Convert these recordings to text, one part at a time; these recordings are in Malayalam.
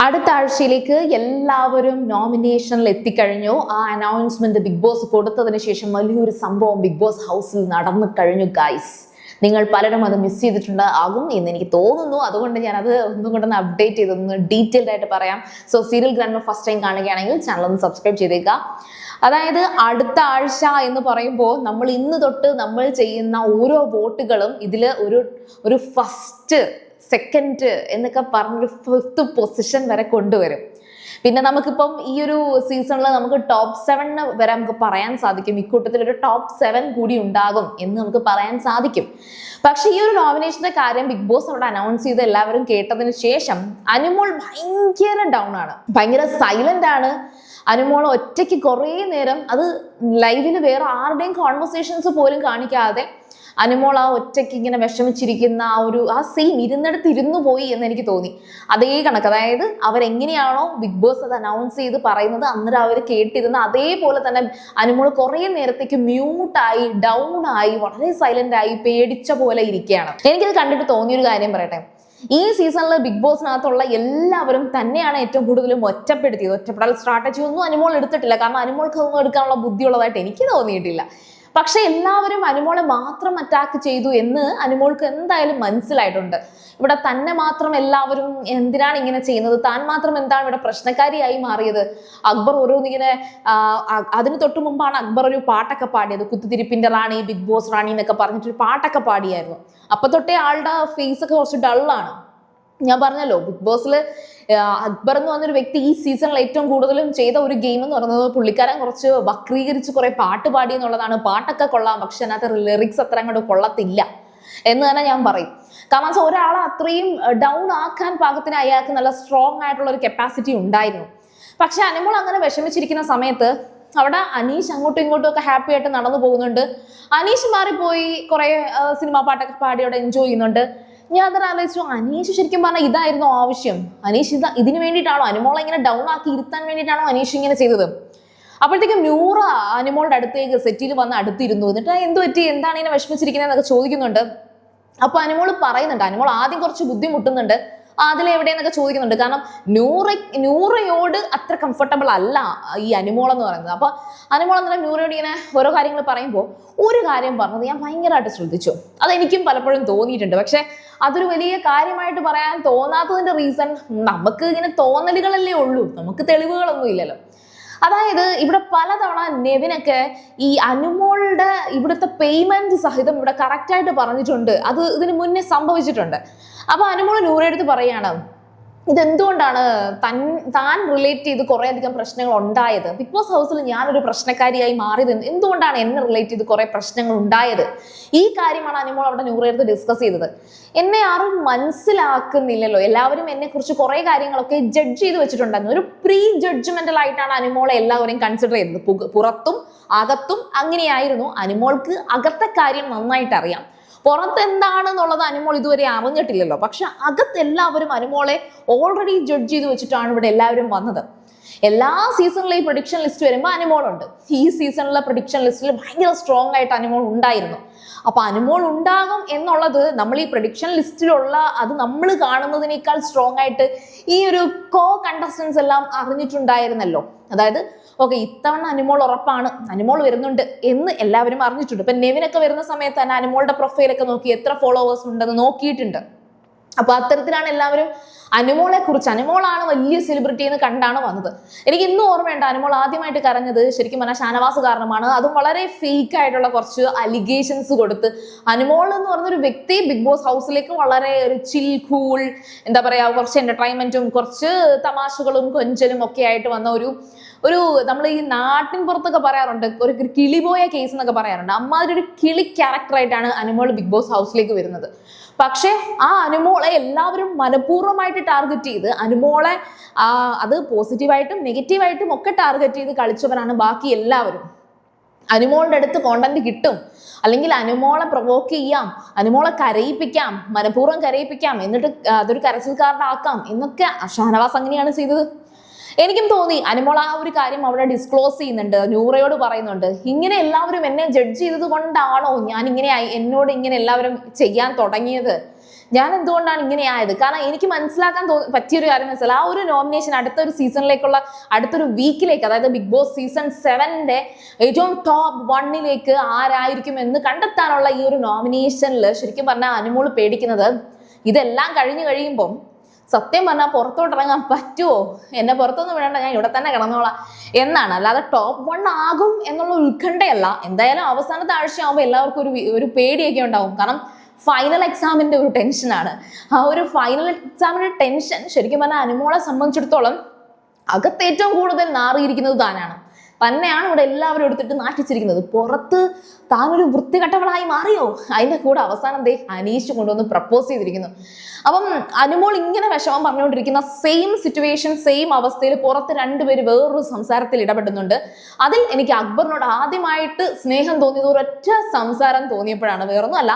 അടുത്ത ആഴ്ചയിലേക്ക് എല്ലാവരും നോമിനേഷനിൽ എത്തിക്കഴിഞ്ഞു. ആ അനൗൺസ്മെന്റ് ബിഗ് ബോസ് കൊടുത്തതിന് ശേഷം വലിയൊരു സംഭവം ബിഗ് ബോസ് ഹൗസിൽ നടന്നു കഴിഞ്ഞു ഗൈസ്. നിങ്ങൾ പലരും അത് മിസ് ചെയ്തിട്ടുണ്ട് ആകും എന്ന് എനിക്ക് തോന്നുന്നു. അതുകൊണ്ട് ഞാനത് ഒന്നും കൊണ്ടൊന്ന് അപ്ഡേറ്റ് ചെയ്തൊന്ന് ഡീറ്റെയിൽഡ് ആയിട്ട് പറയാം. So serial grand first time കാണുകയാണെങ്കിൽ ചാനൽ ഒന്ന് സബ്സ്ക്രൈബ് ചെയ്തേക്കുക. അതായത് അടുത്ത ആഴ്ച എന്ന് പറയുമ്പോൾ നമ്മൾ ഇന്ന് തൊട്ട് നമ്മൾ ചെയ്യുന്ന ഓരോ വോട്ടുകളും ഇതിൽ ഒരു ഫസ്റ്റ് സെക്കൻഡ് എന്നൊക്കെ പറഞ്ഞൊരു 5th പൊസിഷൻ വരെ കൊണ്ടുവരും. പിന്നെ നമുക്കിപ്പം ഈ ഒരു സീസണിൽ നമുക്ക് ടോപ്പ് 7 വരെ നമുക്ക് പറയാൻ സാധിക്കും. ഇക്കൂട്ടത്തിൽ ഒരു ടോപ്പ് 7 കൂടി ഉണ്ടാകും എന്ന് നമുക്ക് പറയാൻ സാധിക്കും. പക്ഷെ ഈ ഒരു നോമിനേഷന്റെ കാര്യം ബിഗ് ബോസ് അവിടെ അനൗൺസ് ചെയ്ത് എല്ലാവരും കേട്ടതിന് ശേഷം അനുമോൾ ഭയങ്കര ഡൗൺ ആണ്, ഭയങ്കര സൈലന്റ് ആണ്. അനുമോൾ ഒറ്റയ്ക്ക് കുറേ നേരം, അത് ലൈവിൽ വേറെ ആരുടെയും കോൺവെർസേഷൻസ് പോലും കാണിക്കാതെ അനുമോൾ ആ ഒറ്റയ്ക്ക് ഇങ്ങനെ വിഷമിച്ചിരിക്കുന്ന ആ സെയിം ഇരുന്നിടത്ത് ഇരുന്നു പോയി എന്ന് എനിക്ക് തോന്നി. അതേ കണക്ക്, അതായത് അവരെങ്ങനെയാണോ ബിഗ് ബോസ് അത് അനൗൺസ് ചെയ്ത് പറയുന്നത് അന്നേരം അവർ കേട്ടിരുന്ന അതേപോലെ തന്നെ അനുമോൾ കുറേ നേരത്തേക്ക് മ്യൂട്ടായി, ഡൗൺ ആയി, വളരെ സൈലന്റ് ആയി, പേടിച്ച പോലെ ഇരിക്കുകയാണ്. എനിക്കത് കണ്ടിട്ട് തോന്നിയൊരു കാര്യം പറയട്ടെ. ഈ സീസണിൽ ബിഗ് ബോസിനകത്തുള്ള എല്ലാവരും തന്നെയാണ് ഏറ്റവും കൂടുതലും ഒറ്റപ്പെടുത്തിയത്. ഒറ്റപ്പെടൽ സ്ട്രാറ്റജി ഒന്നും അനുമോൾ എടുത്തിട്ടില്ല. കാരണം അനുമോൾക്ക് ഒന്നും എടുക്കാനുള്ള ബുദ്ധിയുള്ളതായിട്ട് എനിക്ക് തോന്നിയിട്ടില്ല. പക്ഷെ എല്ലാവരും അനുമോളെ മാത്രം അറ്റാക്ക് ചെയ്തു എന്ന് അനുമോൾക്ക് എന്തായാലും മനസ്സിലായിട്ടുണ്ട്. ഇവിടെ തന്നെ മാത്രം എല്ലാവരും എന്തിനാണ് ഇങ്ങനെ ചെയ്യുന്നത്, താൻ മാത്രം എന്താണ് ഇവിടെ പ്രശ്നക്കാരിയായി മാറിയത്. അക്ബർ ഓരോന്നിങ്ങനെ അതിന് തൊട്ട് മുമ്പാണ് അക്ബർ ഒരു പാട്ടൊക്കെ പാടിയത്, കുത്തിത്തിരിപ്പിന്റെ റാണി, ബിഗ് ബോസ് റാണി എന്നൊക്കെ പറഞ്ഞിട്ടൊരു പാട്ടൊക്കെ പാടിയായിരുന്നു. അപ്പൊ തൊട്ടേ ആളുടെ ഫേസ് ഒക്കെ കുറച്ച് ഡള്ളാണ്. ഞാൻ പറഞ്ഞല്ലോ, ബിഗ് ബോസിൽ അക്ബർ എന്ന് പറഞ്ഞൊരു വ്യക്തി ഈ സീസണിൽ ഏറ്റവും കൂടുതലും ചെയ്ത ഒരു ഗെയിം എന്ന് പറയുന്നത് പുള്ളിക്കാരൻ കുറച്ച് വക്രീകരിച്ച് കുറെ പാട്ട് പാടി എന്നുള്ളതാണ്. പാട്ടൊക്കെ കൊള്ളാം, പക്ഷെ അതിനകത്ത് ലിറിക്സ് അത്ര അങ്ങോട്ട് കൊള്ളത്തില്ല എന്ന് തന്നെ ഞാൻ പറയും. കാരണം വെച്ചാൽ ഒരാളെ അത്രയും ഡൗൺ ആക്കാൻ പാകത്തിന് അയാൾക്ക് നല്ല സ്ട്രോങ് ആയിട്ടുള്ള ഒരു കപ്പാസിറ്റി ഉണ്ടായിരുന്നു. പക്ഷെ അനുമോൾ അങ്ങനെ വിഷമിച്ചിരിക്കുന്ന സമയത്ത് അവിടെ അനീഷ് അങ്ങോട്ടും ഇങ്ങോട്ടും ഒക്കെ ഹാപ്പി ആയിട്ട് നടന്നു പോകുന്നുണ്ട്. അനീഷ് മാറിപ്പോയി കുറെ സിനിമാ പാട്ടൊക്കെ പാടി അവിടെ എൻജോയ് ചെയ്യുന്നുണ്ട്. ഞാൻ അതിനെ ആലോചിച്ചു, അനീഷ് ശരിക്കും പറഞ്ഞാൽ ഇതായിരുന്നു ആവശ്യം? അനീഷ് ഇതിന് വേണ്ടിയിട്ടാണോ, അനുമോളെ ഇങ്ങനെ ഡൗൺ ആക്കി ഇരുത്താൻ വേണ്ടിയിട്ടാണോ അനീഷ് ഇങ്ങനെ ചെയ്തത്? അപ്പോഴത്തേക്കും നൂറ അനുമോളുടെ അടുത്തേക്ക് സെറ്റിൽ വന്ന് അടുത്തിരുന്നു. എന്നിട്ട് എന്ത് പറ്റി, എന്താണ് ഇങ്ങനെ വിഷമിച്ചിരിക്കുന്നത് എന്നൊക്കെ ചോദിക്കുന്നുണ്ട്. അപ്പൊ അനുമോൾ പറയുന്നുണ്ട്, അനുമോൾ ആദ്യം കുറച്ച് ബുദ്ധിമുട്ടുന്നുണ്ട്, അതിലെവിടെയെന്നൊക്കെ ചോദിക്കുന്നുണ്ട്. കാരണം നൂറയോട് അത്ര കംഫർട്ടബിൾ അല്ല ഈ അനുമോൾ എന്ന് പറയുന്നത്. അപ്പൊ അനുമോൾ അന്നേരം നൂറയോട് ഇങ്ങനെ ഓരോ കാര്യങ്ങൾ പറയുമ്പോൾ ഒരു കാര്യം പറഞ്ഞത് ഞാൻ ഭയങ്കരമായിട്ട് ശ്രദ്ധിച്ചു. അതെനിക്കും പലപ്പോഴും തോന്നിയിട്ടുണ്ട്. പക്ഷെ അതൊരു വലിയ കാര്യമായിട്ട് പറയാൻ തോന്നാത്തതിന്റെ റീസൺ, നമുക്ക് ഇങ്ങനെ തോന്നലുകളല്ലേ ഉള്ളൂ, നമുക്ക് തെളിവുകളൊന്നും ഇല്ലല്ലോ. അതായത് ഇവിടെ പലതവണ നെവിനൊക്കെ ഈ അനുമോളുടെ ഇവിടുത്തെ പേയ്മെന്റ് സഹിതം ഇവിടെ കറക്റ്റായിട്ട് പറഞ്ഞിട്ടുണ്ട്. അത് ഇതിന് മുന്നേ സംഭവിച്ചിട്ടുണ്ട്. അപ്പൊ അനുമോൾ നൂറെടുത്ത് പറയാണ്, ഇതെന്തുകൊണ്ടാണ് താൻ റിലേറ്റ് ചെയ്ത് കുറെ അധികം പ്രശ്നങ്ങൾ ഉണ്ടായത്, ബിഗ് ബോസ് ഹൗസിൽ ഞാനൊരു പ്രശ്നക്കാരിയായി മാറിയത് എന്തുകൊണ്ടാണ് എന്നെ റിലേറ്റ് ചെയ്ത് കുറെ പ്രശ്നങ്ങൾ ഉണ്ടായത്? ഈ കാര്യമാണ് അനുമോൾ അവിടെ നൂറെടുത്ത് ഡിസ്കസ് ചെയ്തത്. എന്നെ ആരും മനസ്സിലാക്കുന്നില്ലല്ലോ, എല്ലാവരും എന്നെ കുറിച്ച് കുറെ കാര്യങ്ങളൊക്കെ ജഡ്ജ് ചെയ്ത് വെച്ചിട്ടുണ്ടായിരുന്നു. ഒരു പ്രീ ജഡ്ജ്മെന്റൽ ആയിട്ടാണ് അനുമോളെ എല്ലാവരെയും കൺസിഡർ ചെയ്തത്. പുറത്തും അകത്തും അങ്ങനെയായിരുന്നു. അനുമോൾക്ക് അകത്തെ കാര്യം നന്നായിട്ട് അറിയാം, പുറത്ത് എന്താണെന്നുള്ളത് അനുമോൾ ഇതുവരെ അറിഞ്ഞിട്ടില്ലല്ലോ. പക്ഷെ അകത്ത് എല്ലാവരും അനുമോളെ ഓൾറെഡി ജഡ്ജ് ചെയ്ത് വെച്ചിട്ടാണ് ഇവിടെ എല്ലാവരും വന്നത്. എല്ലാ സീസണിലെ ഈ പ്രഡിക്ഷൻ ലിസ്റ്റ് വരുമ്പോൾ അനുമോളുണ്ട്. ഈ സീസണിലെ പ്രഡിക്ഷൻ ലിസ്റ്റിൽ ഭയങ്കര സ്ട്രോങ് ആയിട്ട് അനുമോൾ ഉണ്ടായിരുന്നു. അപ്പൊ അനുമോൾ ഉണ്ടാകും എന്നുള്ളത് നമ്മൾ ഈ പ്രഡിക്ഷൻ ലിസ്റ്റിലുള്ള അത് നമ്മൾ കാണുന്നതിനേക്കാൾ സ്ട്രോങ് ആയിട്ട് ഈ ഒരു കണ്ടസ്റ്റൻസ് എല്ലാം അറിഞ്ഞിട്ടുണ്ടായിരുന്നല്ലോ. അതായത് ഓക്കെ, ഇത്തവണ അനുമോൾ ഉറപ്പാണ്, അനുമോൾ വരുന്നുണ്ട് എന്ന് എല്ലാവരും അറിഞ്ഞിട്ടുണ്ട്. ഇപ്പൊ നെവിനൊക്കെ വരുന്ന സമയത്ത് തന്നെ അനുമോളുടെ പ്രൊഫൈലൊക്കെ നോക്കി എത്ര ഫോളോവേഴ്സ് ഉണ്ടെന്ന് നോക്കിയിട്ടുണ്ട്. അപ്പൊ അത്തരത്തിലാണ് എല്ലാവരും അനുമോളെ കുറിച്ച്, അനുമോളാണ് വലിയ സെലിബ്രിറ്റി എന്ന് കണ്ടാണ് വന്നത്. എനിക്ക് ഇന്നും ഓർമ്മയുണ്ട്, അനുമോൾ ആദ്യമായിട്ട് കരഞ്ഞത് ശരിക്കും പറഞ്ഞാൽ ഷാനവാസ് കാരണമാണ്. അതും വളരെ ഫേക്ക് ആയിട്ടുള്ള കുറച്ച് അലിഗേഷൻസ് കൊടുത്ത്. അനുമോൾ എന്ന് പറഞ്ഞൊരു വ്യക്തി ബിഗ് ബോസ് ഹൗസിലേക്ക് വളരെ ഒരു ചിൽ കൂൾ, എന്താ പറയാ, കുറച്ച് എന്റർടൈൻമെന്റും കുറച്ച് തമാശകളും കൊഞ്ചലും ഒക്കെ ആയിട്ട് വന്ന ഒരു നമ്മൾ ഈ നാട്ടിൻ പുറത്തൊക്കെ പറയാറുണ്ട്, ഒരു കിളിപോയ കേസ് എന്നൊക്കെ പറയാറുണ്ട്. അമ്മാതിരി ഒരു കിളി ക്യാരക്ടറായിട്ടാണ് അനുമോൾ ബിഗ് ബോസ് ഹൗസിലേക്ക് വരുന്നത്. പക്ഷെ ആ അനുമോളെ എല്ലാവരും മനഃപൂർവ്വമായിട്ട് ടാർഗറ്റ് ചെയ്ത്, അനുമോളെ അത് പോസിറ്റീവായിട്ടും നെഗറ്റീവായിട്ടും ഒക്കെ ടാർഗറ്റ് ചെയ്ത് കളിച്ചവരാണ് ബാക്കി എല്ലാവരും. അനുമോളുടെ അടുത്ത് കോണ്ടന്റ് കിട്ടും, അല്ലെങ്കിൽ അനുമോളെ പ്രൊവോക്ക് ചെയ്യാം, അനുമോളെ കരയിപ്പിക്കാം, മനഃപൂർവ്വം കരയിപ്പിക്കാം, എന്നിട്ട് അതൊരു കരച്ചിൽക്കാരനാക്കാം എന്നൊക്കെ ഷാനവാസ് അങ്ങനെയാണ് ചെയ്തത്. എനിക്കും തോന്നി അനുമോൾ ആ ഒരു കാര്യം അവിടെ ഡിസ്ക്ലോസ് ചെയ്യുന്നുണ്ട്, നൂറയോട് പറയുന്നുണ്ട്. ഇങ്ങനെ എല്ലാവരും എന്നെ ജഡ്ജ് ചെയ്തത് കൊണ്ടാണോ ഞാൻ ഇങ്ങനെ എന്നോട് ഇങ്ങനെ എല്ലാവരും ചെയ്യാൻ തുടങ്ങിയത്? ഞാൻ എന്തുകൊണ്ടാണ് ഇങ്ങനെ ആയത്? കാരണം എനിക്ക് മനസ്സിലാക്കാൻ പറ്റിയൊരു കാര്യം മനസ്സിലായി, ആ ഒരു നോമിനേഷൻ അടുത്തൊരു സീസണിലേക്കുള്ള അടുത്തൊരു വീക്കിലേക്ക്, അതായത് ബിഗ് ബോസ് സീസൺ 7ന്റെ ഏറ്റവും ടോപ്പ് 1ലേക്ക് ആരായിരിക്കും എന്ന് കണ്ടെത്താനുള്ള ഈ ഒരു നോമിനേഷനിൽ ശരിക്കും പറഞ്ഞാൽ അനുമോള് പേടിക്കുന്നത് ഇതെല്ലാം കഴിഞ്ഞു കഴിയുമ്പം സത്യം പറഞ്ഞാൽ പുറത്തോട്ടിറങ്ങാൻ പറ്റുമോ, എന്നെ പുറത്തൊന്നും വേണ്ട, ഞാൻ ഇവിടെ തന്നെ കിടന്നോളാം എന്നാണ്. അല്ലാതെ ടോപ്പ് 1 ആകും എന്നുള്ള ഉത്കണ്ഠയല്ല. എന്തായാലും അവസാനത്തെ ആഴ്ചയാകുമ്പോൾ എല്ലാവർക്കും ഒരു പേടിയൊക്കെ ഉണ്ടാവും. കാരണം ഫൈനൽ എക്സാമിന്റെ ഒരു ടെൻഷനാണ്. ആ ഒരു ഫൈനൽ എക്സാമിന്റെ ടെൻഷൻ ശരിക്കും പറഞ്ഞാൽ അനുമോളെ സംബന്ധിച്ചിടത്തോളം അകത്ത് ഏറ്റവും കൂടുതൽ നാറിയിരിക്കുന്നത് തന്നെയാണ് ഇവിടെ എല്ലാവരും എടുത്തിട്ട് നാട്ടിച്ചിരിക്കുന്നത്. പുറത്ത് താനൊരു വൃത്തികെട്ടവളായി മാറിയോ, അതിന്റെ കൂടെ അവസാനം അനീഷ് കൊണ്ടുവന്ന് പ്രപ്പോസ് ചെയ്തിരിക്കുന്നു. അപ്പം അനുമോൾ ഇങ്ങനെ വിഷമം പറഞ്ഞുകൊണ്ടിരിക്കുന്ന സെയിം സിറ്റുവേഷൻ, സെയിം അവസ്ഥയിൽ പുറത്ത് രണ്ടുപേര് വേറൊരു സംസാരത്തിൽ ഇടപെടുന്നുണ്ട്. അതിൽ എനിക്ക് അക്ബറിനോട് ആദ്യമായിട്ട് സ്നേഹം തോന്നിയത് ഒരൊറ്റ സംസാരം തോന്നിയപ്പോഴാണ്. വേറൊന്നും അല്ല,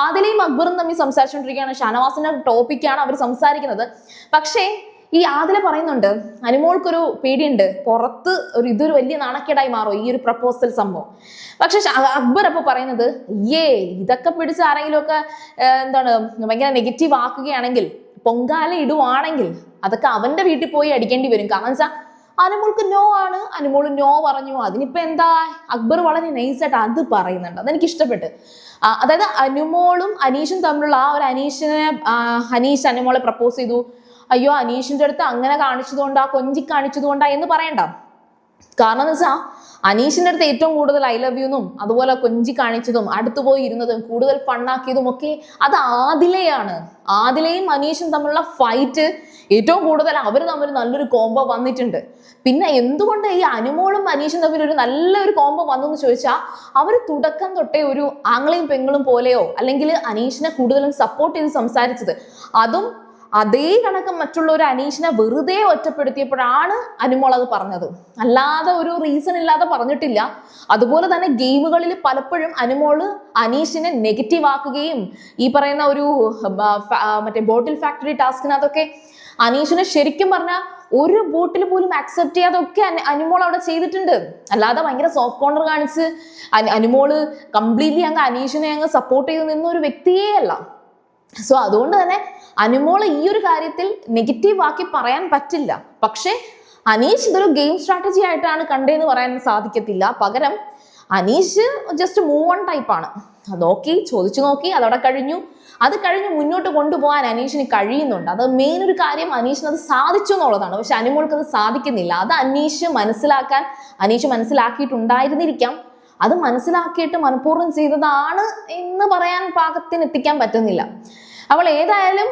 ആദിലയും അക്ബറും തമ്മിൽ സംസാരിച്ചുകൊണ്ടിരിക്കുകയാണ്. ഷാനവാസിന്റെ ടോപ്പിക്കാണ് അവർ സംസാരിക്കുന്നത്. പക്ഷേ ഈ ആദില പറയുന്നുണ്ട് അനുമോൾക്കൊരു പേടിയുണ്ട്, പുറത്ത് ഇതൊരു വലിയ നാണക്കേടായി മാറും ഈ ഒരു പ്രപ്പോസൽ സംഭവം. പക്ഷെ അക്ബർ അപ്പൊ പറയുന്നത് ഇതൊക്കെ പിടിച്ച് ആരെങ്കിലും ഒക്കെ ഭയങ്കര നെഗറ്റീവ് ആക്കുകയാണെങ്കിൽ, പൊങ്കാല ഇടുവാണെങ്കിൽ അതൊക്കെ അവന്റെ വീട്ടിൽ പോയി അടിക്കേണ്ടി വരും. കാരണം വെച്ചാൽ അനുമോൾക്ക് നോ ആണ്, അനുമോള് നോ പറഞ്ഞു, അതിനിപ്പോ എന്താ? അക്ബർ വളരെ നൈസായിട്ട് അത് പറയുന്നുണ്ട്, അതെനിക്ക് ഇഷ്ടപ്പെട്ട്. അതായത് അനുമോളും അനീഷും തമ്മിലുള്ള ആ ഒരു അനീഷ് അനുമോളെ പ്രപ്പോസ് ചെയ്തു, അയ്യോ അനീഷിന്റെ അടുത്ത് അങ്ങനെ കാണിച്ചതുകൊണ്ടാ, കൊഞ്ചി കാണിച്ചതുകൊണ്ടാ എന്ന് പറയണ്ട. കാരണം എന്ന് വെച്ചാൽ അനീഷിന്റെ അടുത്ത് ഏറ്റവും കൂടുതൽ ഐ ലവ് യുന്നും അതുപോലെ കൊഞ്ചി കാണിച്ചതും അടുത്തു പോയി ഇരുന്നതും കൂടുതൽ ഫണ്ണാക്കിയതും ഒക്കെ അത് ആദിലയാണ്. ആദിലയും അനീഷും തമ്മിലുള്ള ഫൈറ്റ് ഏറ്റവും കൂടുതൽ അവർ തമ്മിൽ നല്ലൊരു കോംബോ വന്നിട്ടുണ്ട്. പിന്നെ എന്തുകൊണ്ട് ഈ അനുമോളും അനീഷും തമ്മിൽ ഒരു നല്ലൊരു കോംബോ വന്നു എന്ന് ചോദിച്ചാൽ അവർ തുടക്കം തൊട്ടേ ഒരു ആങ്ങളെയും പെങ്ങളും പോലെയോ അല്ലെങ്കിൽ അനീഷിനെ കൂടുതലും സപ്പോർട്ട് ചെയ്ത് സംസാരിച്ചത്. അതും അതേ കണക്ക് മറ്റുള്ള ഒരു അനീഷിനെ വെറുതെ ഒറ്റപ്പെടുത്തിയപ്പോഴാണ് അനുമോൾ അത് പറഞ്ഞത്, അല്ലാതെ ഒരു റീസൺ ഇല്ലാതെ പറഞ്ഞിട്ടില്ല. അതുപോലെ തന്നെ ഗെയിമുകളിൽ പലപ്പോഴും അനുമോള് അനീഷിനെ നെഗറ്റീവ് ആക്കുകയും ഈ പറയുന്ന ഒരു മറ്റേ ബോട്ടിൽ ഫാക്ടറി ടാസ്കിനകത്തൊക്കെ അനീഷിനെ ശരിക്കും പറഞ്ഞാൽ ഒരു ബോട്ടിൽ പോലും അക്സെപ്റ്റ് ചെയ്യാതൊക്കെ അനുമോൾ അവിടെ ചെയ്തിട്ടുണ്ട്. അല്ലാതെ ഭയങ്കര സോഫ്റ്റ് കോർണർ കാണിച്ച് അനുമോള് കംപ്ലീറ്റ്ലി അനീഷിനെ സപ്പോർട്ട് ചെയ്ത് നിന്ന ഒരു വ്യക്തിയേ അല്ല. സോ അതുകൊണ്ട് തന്നെ അനുമോളെ ഈ ഒരു കാര്യത്തിൽ നെഗറ്റീവ് ആക്കി പറയാൻ പറ്റില്ല. പക്ഷെ അനീഷ് ഇതൊരു ഗെയിം സ്ട്രാറ്റജി ആയിട്ടാണ് കണ്ടതെന്ന് പറയാൻ സാധിക്കത്തില്ല. പകരം അനീഷ് ജസ്റ്റ് മൂവ് ഓൺ ടൈപ്പാണ്. അത് നോക്കി ചോദിച്ചു നോക്കി, അതവിടെ കഴിഞ്ഞു. അത് കഴിഞ്ഞ് മുന്നോട്ട് കൊണ്ടുപോകാൻ അനീഷിന് കഴിയുന്നുണ്ട്. അത് മെയിൻ ഒരു കാര്യം, അനീഷിന് അത് സാധിച്ചു എന്നുള്ളതാണ്. പക്ഷെ അനുമോൾക്ക് അത് സാധിക്കുന്നില്ല. അത് അനീഷ് മനസ്സിലാക്കിയിട്ടുണ്ടായിരുന്നിരിക്കാം. അത് മനസ്സിലാക്കിയിട്ട് മനഃപൂർവ്വം ചെയ്തതാണ് എന്ന് പറയാൻ പാകത്തിന് എത്തിക്കാൻ പറ്റുന്നില്ല. അവൾ ഏതായാലും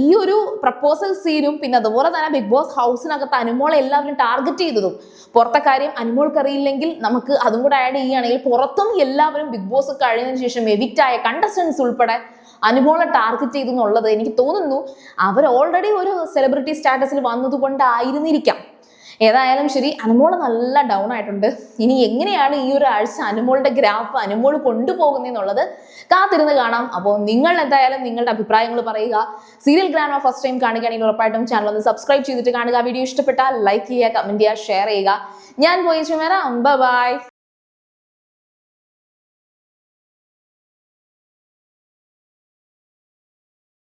ഈ ഒരു പ്രപ്പോസൽ സീനും പിന്നെ അതുപോലെ തന്നെ ബിഗ് ബോസ് ഹൗസിനകത്ത് അനുമോളെ എല്ലാവരും ടാർഗറ്റ് ചെയ്തതും, പുറത്തെ കാര്യം അനുമോൾക്ക് അറിയില്ലെങ്കിൽ നമുക്ക് അതും കൂടെ ആഡ് ചെയ്യുകയാണെങ്കിൽ പുറത്തും എല്ലാവരും ബിഗ് ബോസ് കഴിഞ്ഞതിന് ശേഷം എവിക്റ്റ് ആയ കണ്ടസ്റ്റൻസ് ഉൾപ്പെടെ അനുമോളെ ടാർഗറ്റ് ചെയ്തു എന്നുള്ളത് എനിക്ക് തോന്നുന്നു അവർ ഓൾറെഡി ഒരു സെലിബ്രിറ്റി സ്റ്റാറ്റസിൽ വന്നത് കൊണ്ടായിരുന്നിരിക്കാം. ഏതായാലും ശരി, അനുമോള് നല്ല ഡൗൺ ആയിട്ടുണ്ട്. ഇനി എങ്ങനെയാണ് ഈ ഒരു ആഴ്ച അനുമോളുടെ ഗ്രാഫ് അനുമോള് കൊണ്ടുപോകുന്നതെന്നുള്ളത് കാത്തിരുന്ന് കാണാം. അപ്പോൾ നിങ്ങൾ എന്തായാലും നിങ്ങളുടെ അഭിപ്രായങ്ങൾ പറയുക. സീരിയൽ ഗ്രാൻഡ് ഫസ്റ്റ് ടൈം കാണുകയാണെങ്കിൽ ഉറപ്പായിട്ടും ചാനൽ ഒന്ന് സബ്സ്ക്രൈബ് ചെയ്തിട്ട് കാണുക. വീഡിയോ ഇഷ്ടപ്പെട്ടാൽ ലൈക്ക് ചെയ്യുക, കമന്റ് ചെയ്യുക, ഷെയർ ചെയ്യുക. ഞാൻ പോയി വരാം. ബൈ.